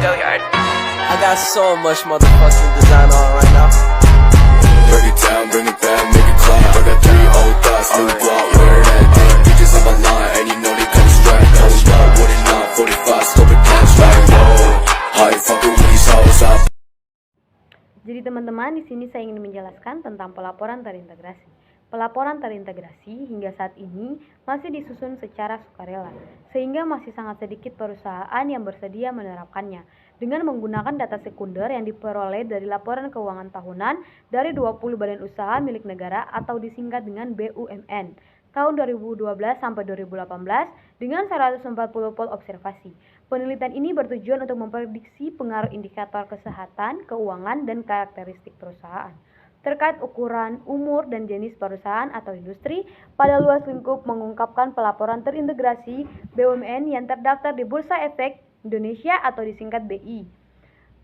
Billiard. I got so much motherfucking design on right now. Break it down, bring it back, make it clap. I got 3 old thoughts, new block, where that thing. Bitches on my line, and you know they come straight. Hold up, what it not, 45, scope it cash like whoa. High fucking with these hoes up. Jadi teman-teman, di sini saya ingin menjelaskan tentang pelaporan terintegrasi. Pelaporan terintegrasi hingga saat ini masih disusun secara sukarela, sehingga masih sangat sedikit perusahaan yang bersedia menerapkannya dengan menggunakan data sekunder yang diperoleh dari laporan keuangan tahunan dari 20 badan usaha milik negara atau disingkat dengan BUMN tahun 2012 sampai 2018 dengan 140 pol observasi. Penelitian ini bertujuan untuk memprediksi pengaruh indikator kesehatan, keuangan, dan karakteristik perusahaan terkait ukuran, umur, dan jenis perusahaan atau industri pada luas lingkup mengungkapkan pelaporan terintegrasi BUMN yang terdaftar di Bursa Efek Indonesia atau disingkat BI.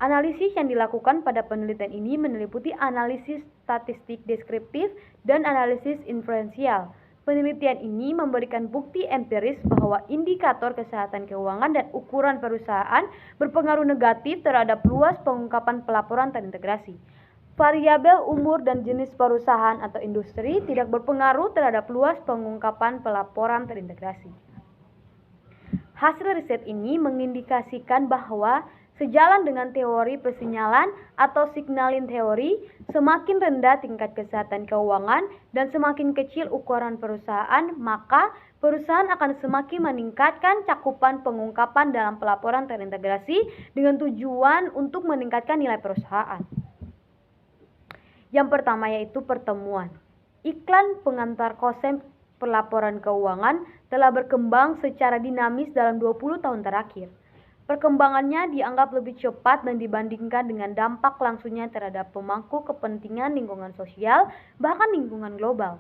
Analisis yang dilakukan pada penelitian ini meliputi analisis statistik deskriptif dan analisis inferensial. Penelitian ini memberikan bukti empiris bahwa indikator kesehatan keuangan dan ukuran perusahaan berpengaruh negatif terhadap luas pengungkapan pelaporan terintegrasi. Variabel umur dan jenis perusahaan atau industri tidak berpengaruh terhadap luas pengungkapan pelaporan terintegrasi. Hasil riset ini mengindikasikan bahwa sejalan dengan teori persinyalan atau signaling teori, semakin rendah tingkat kesehatan keuangan dan semakin kecil ukuran perusahaan, maka perusahaan akan semakin meningkatkan cakupan pengungkapan dalam pelaporan terintegrasi dengan tujuan untuk meningkatkan nilai perusahaan. Yang pertama yaitu pertemuan. Iklan pengantar konsep pelaporan keuangan telah berkembang secara dinamis dalam 20 tahun terakhir. Perkembangannya dianggap lebih cepat dan dibandingkan dengan dampak langsungnya terhadap pemangku kepentingan lingkungan sosial, bahkan lingkungan global.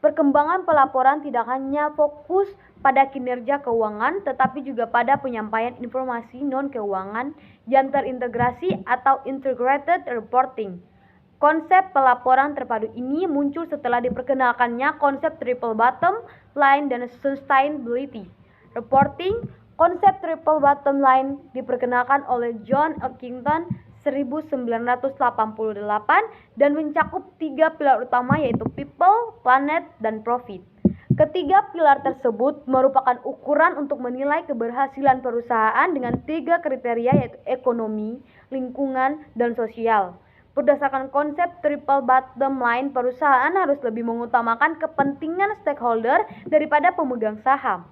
Perkembangan pelaporan tidak hanya fokus pada kinerja keuangan, tetapi juga pada penyampaian informasi non-keuangan yang terintegrasi atau integrated reporting. Konsep pelaporan terpadu ini muncul setelah diperkenalkannya konsep triple bottom line dan sustainability reporting. Konsep triple bottom line diperkenalkan oleh John Elkington 1988 dan mencakup 3 pilar utama yaitu people, planet, dan profit. Ketiga pilar tersebut merupakan ukuran untuk menilai keberhasilan perusahaan dengan 3 kriteria yaitu ekonomi, lingkungan, dan sosial. Berdasarkan konsep triple bottom line, perusahaan harus lebih mengutamakan kepentingan stakeholder daripada pemegang saham.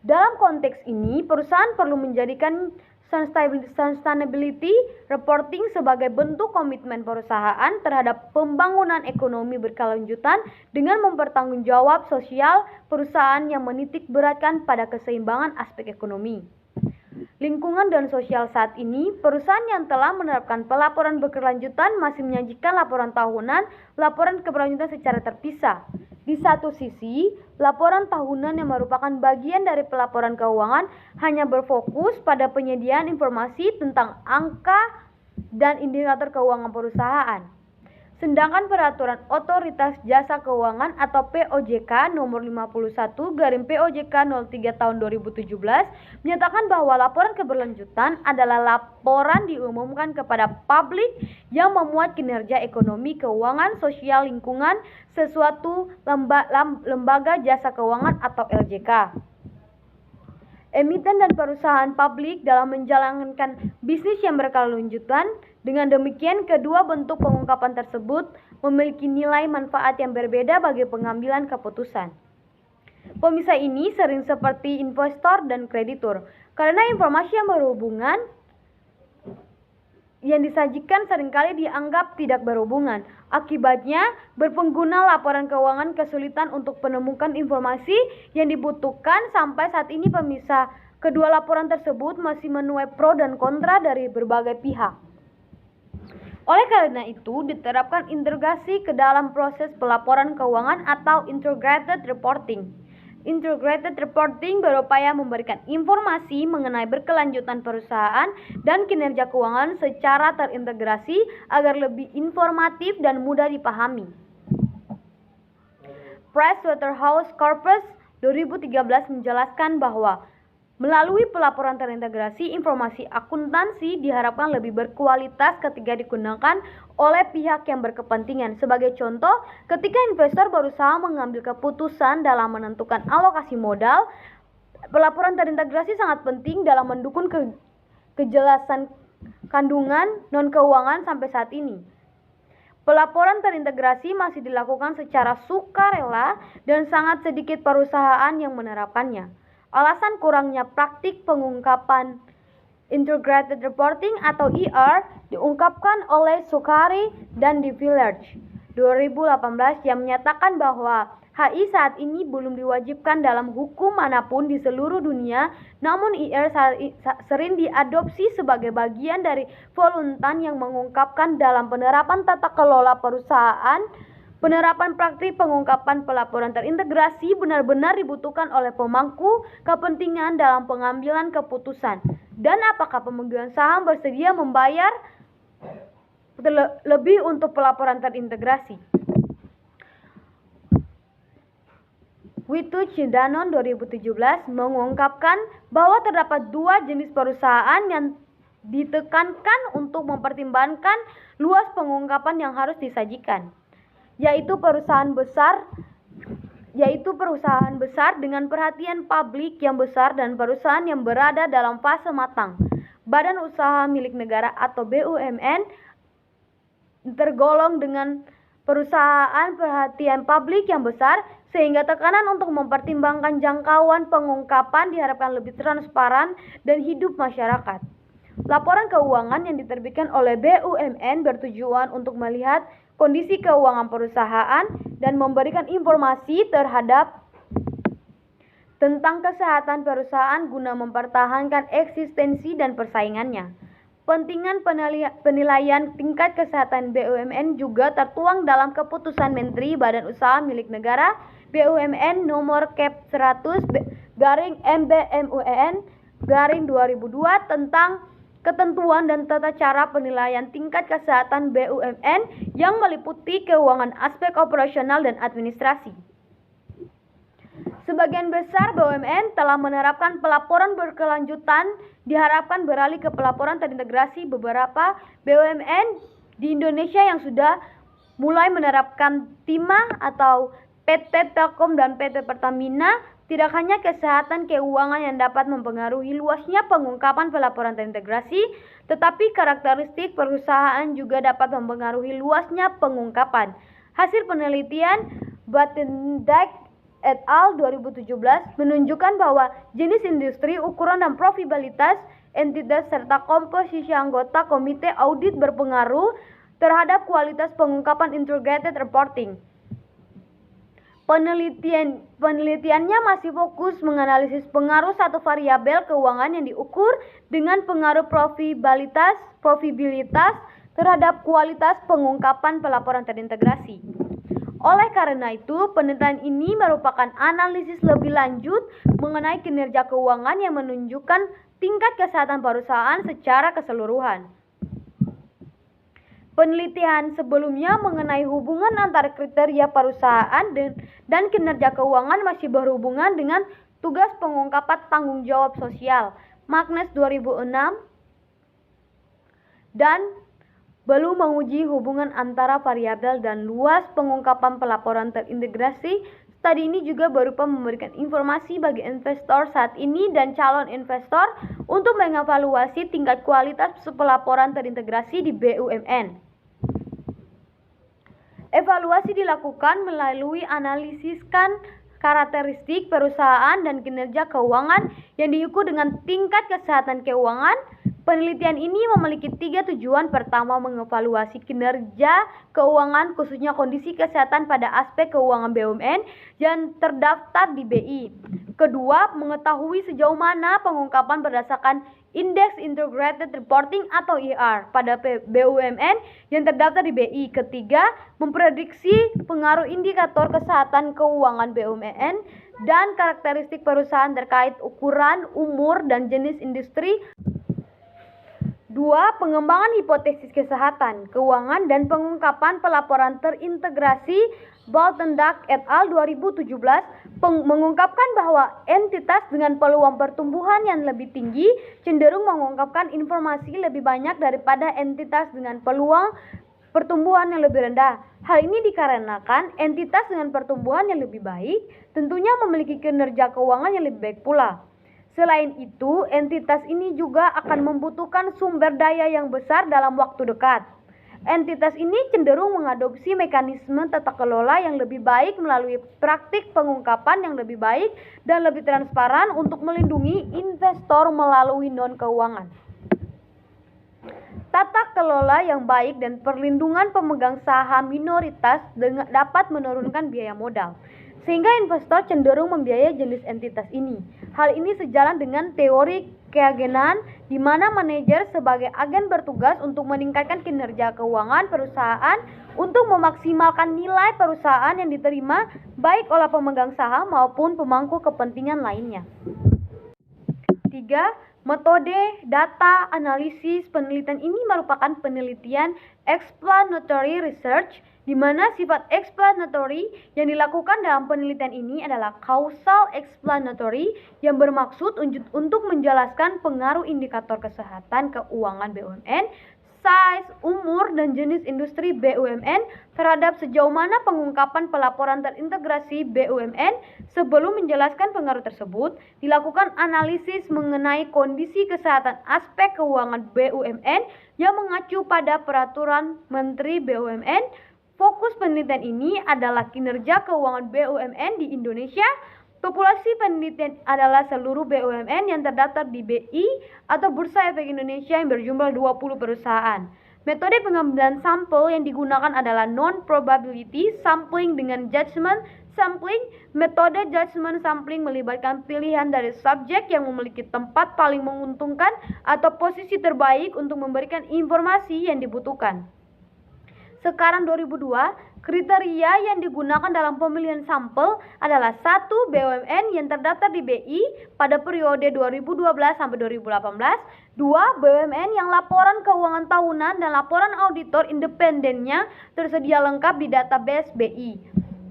Dalam konteks ini, perusahaan perlu menjadikan sustainability reporting sebagai bentuk komitmen perusahaan terhadap pembangunan ekonomi berkelanjutan dengan mempertanggungjawab sosial perusahaan yang menitik beratkan pada keseimbangan aspek ekonomi. Lingkungan dan sosial saat ini, perusahaan yang telah menerapkan pelaporan berkelanjutan masih menyajikan laporan tahunan, laporan keberlanjutan secara terpisah. Di satu sisi, laporan tahunan yang merupakan bagian dari pelaporan keuangan hanya berfokus pada penyediaan informasi tentang angka dan indikator keuangan perusahaan. Sedangkan Peraturan Otoritas Jasa Keuangan atau POJK nomor 51/POJK 03 tahun 2017 menyatakan bahwa laporan keberlanjutan adalah laporan diumumkan kepada publik yang memuat kinerja ekonomi, keuangan, sosial, lingkungan sesuatu lembaga jasa keuangan atau LJK. Emiten dan perusahaan publik dalam menjalankan bisnis yang berkelanjutan. Dengan demikian, kedua bentuk pengungkapan tersebut memiliki nilai manfaat yang berbeda bagi pengambilan keputusan. Pemisah ini sering seperti investor dan kreditur, karena informasi yang berhubungan yang disajikan seringkali dianggap tidak berhubungan. Akibatnya, berpengguna laporan keuangan kesulitan untuk menemukan informasi yang dibutuhkan. Sampai saat ini pemisah kedua laporan tersebut masih menuai pro dan kontra dari berbagai pihak. Oleh karena itu, diterapkan integrasi ke dalam proses pelaporan keuangan atau integrated reporting. Integrated reporting berupaya memberikan informasi mengenai berkelanjutan perusahaan dan kinerja keuangan secara terintegrasi agar lebih informatif dan mudah dipahami. PricewaterhouseCoopers 2013 menjelaskan bahwa Melalui pelaporan terintegrasi, informasi akuntansi diharapkan lebih berkualitas ketika digunakan oleh pihak yang berkepentingan. Sebagai contoh, ketika investor berusaha mengambil keputusan dalam menentukan alokasi modal, pelaporan terintegrasi sangat penting dalam mendukung kejelasan kandungan non-keuangan sampai saat ini. Pelaporan terintegrasi masih dilakukan secara sukarela dan sangat sedikit perusahaan yang menerapkannya. Alasan kurangnya praktik pengungkapan Integrated Reporting atau IR diungkapkan oleh Sukari dan De Villers 2018 yang menyatakan bahwa HI saat ini belum diwajibkan dalam hukum manapun di seluruh dunia, namun IR sering diadopsi sebagai bagian dari voluntan yang mengungkapkan dalam penerapan tata kelola perusahaan. Penerapan praktik pengungkapan pelaporan terintegrasi benar-benar dibutuhkan oleh pemangku kepentingan dalam pengambilan keputusan. Dan apakah pemegang saham bersedia membayar lebih untuk pelaporan terintegrasi? Witu Cidanon 2017 mengungkapkan bahwa terdapat dua jenis perusahaan yang ditekankan untuk mempertimbangkan luas pengungkapan yang harus disajikan, yaitu perusahaan besar dengan perhatian publik yang besar dan perusahaan yang berada dalam fase matang. Badan usaha milik negara atau BUMN tergolong dengan perusahaan perhatian publik yang besar, sehingga tekanan untuk mempertimbangkan jangkauan pengungkapan diharapkan lebih transparan dan hidup masyarakat. Laporan keuangan yang diterbitkan oleh BUMN bertujuan untuk melihat kondisi keuangan perusahaan dan memberikan informasi tentang kesehatan perusahaan guna mempertahankan eksistensi dan persaingannya. Pentingan penilaian tingkat kesehatan BUMN juga tertuang dalam keputusan Menteri Badan Usaha Milik Negara BUMN nomor Kep 100/MBMUEN/2002 tentang ketentuan dan tata cara penilaian tingkat kesehatan BUMN yang meliputi keuangan, aspek operasional dan administrasi. Sebagian besar BUMN telah menerapkan pelaporan berkelanjutan, diharapkan beralih ke pelaporan terintegrasi. Beberapa BUMN di Indonesia yang sudah mulai menerapkan TIMA atau PT Telkom dan PT Pertamina. Tidak hanya kesehatan keuangan yang dapat mempengaruhi luasnya pengungkapan pelaporan terintegrasi, tetapi karakteristik perusahaan juga dapat mempengaruhi luasnya pengungkapan. Hasil penelitian Batendijk et al. 2017 menunjukkan bahwa jenis industri, ukuran dan profitabilitas entitas serta komposisi anggota komite audit berpengaruh terhadap kualitas pengungkapan integrated reporting. Penelitiannya masih fokus menganalisis pengaruh satu variabel keuangan yang diukur dengan pengaruh profitabilitas terhadap kualitas pengungkapan pelaporan terintegrasi. Oleh karena itu, penelitian ini merupakan analisis lebih lanjut mengenai kinerja keuangan yang menunjukkan tingkat kesehatan perusahaan secara keseluruhan. Penelitian sebelumnya mengenai hubungan antara kriteria perusahaan dan kinerja keuangan masih berhubungan dengan tugas pengungkapan tanggung jawab sosial Magnes 2006 dan belum menguji hubungan antara variabel dan luas pengungkapan pelaporan terintegrasi. Studi ini juga berupa memberikan informasi bagi investor saat ini dan calon investor untuk mengevaluasi tingkat kualitas pelaporan terintegrasi di BUMN. Evaluasi dilakukan melalui analisiskan karakteristik perusahaan dan kinerja keuangan yang diukur dengan tingkat kesehatan keuangan. Penelitian ini memiliki 3 tujuan. Pertama, mengevaluasi kinerja keuangan khususnya kondisi kesehatan pada aspek keuangan BUMN yang terdaftar di BI. Kedua, mengetahui sejauh mana pengungkapan berdasarkan Indeks Integrated Reporting atau IR pada BUMN yang terdaftar di BI. Ketiga, memprediksi pengaruh indikator kesehatan keuangan BUMN dan karakteristik perusahaan terkait ukuran, umur, dan jenis industri. 2. Pengembangan hipotesis kesehatan, keuangan, dan pengungkapan pelaporan terintegrasi Batendijk et al. 2017 mengungkapkan bahwa entitas dengan peluang pertumbuhan yang lebih tinggi cenderung mengungkapkan informasi lebih banyak daripada entitas dengan peluang pertumbuhan yang lebih rendah. Hal ini dikarenakan entitas dengan pertumbuhan yang lebih baik tentunya memiliki kinerja keuangan yang lebih baik pula. Selain itu, entitas ini juga akan membutuhkan sumber daya yang besar dalam waktu dekat. Entitas ini cenderung mengadopsi mekanisme tata kelola yang lebih baik melalui praktik pengungkapan yang lebih baik dan lebih transparan untuk melindungi investor melalui non-keuangan. Tata kelola yang baik dan perlindungan pemegang saham minoritas dapat menurunkan biaya modal, sehingga investor cenderung membiayai jenis entitas ini. Hal ini sejalan dengan teori keagenan di mana manajer sebagai agen bertugas untuk meningkatkan kinerja keuangan perusahaan untuk memaksimalkan nilai perusahaan yang diterima baik oleh pemegang saham maupun pemangku kepentingan lainnya. 3. Metode data analisis. Penelitian ini merupakan penelitian explanatory research di mana sifat explanatory yang dilakukan dalam penelitian ini adalah causal explanatory yang bermaksud untuk menjelaskan pengaruh indikator kesehatan keuangan BUMN, size, umur, dan jenis industri BUMN terhadap sejauh mana pengungkapan pelaporan terintegrasi BUMN. Sebelum menjelaskan pengaruh tersebut, dilakukan analisis mengenai kondisi kesehatan aspek keuangan BUMN yang mengacu pada peraturan Menteri BUMN. Fokus penelitian ini adalah kinerja keuangan BUMN di Indonesia. Populasi penelitian adalah seluruh BUMN yang terdaftar di BI atau Bursa Efek Indonesia yang berjumlah 20 perusahaan. Metode pengambilan sampel yang digunakan adalah non-probability sampling dengan judgment sampling. Metode judgment sampling melibatkan pilihan dari subjek yang memiliki tempat paling menguntungkan atau posisi terbaik untuk memberikan informasi yang dibutuhkan. Sekarang 2002, kriteria yang digunakan dalam pemilihan sampel adalah 1. BUMN yang terdaftar di BI pada periode 2012 sampai 2018. 2. BUMN yang laporan keuangan tahunan dan laporan auditor independennya tersedia lengkap di database BI.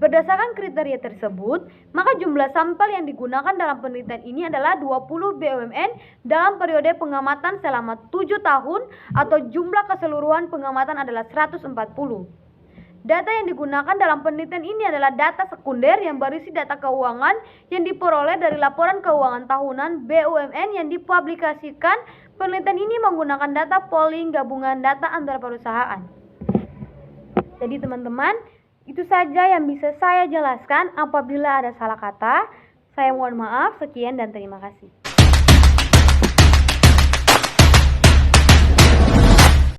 Berdasarkan kriteria tersebut, maka jumlah sampel yang digunakan dalam penelitian ini adalah 20 BUMN dalam periode pengamatan selama 7 tahun atau jumlah keseluruhan pengamatan adalah 140. Data yang digunakan dalam penelitian ini adalah data sekunder yang berisi data keuangan yang diperoleh dari laporan keuangan tahunan BUMN yang dipublikasikan. Penelitian ini menggunakan data polling gabungan data antar perusahaan. Jadi teman-teman, itu saja yang bisa saya jelaskan. Apabila ada salah kata, saya mohon maaf. Sekian dan terima kasih.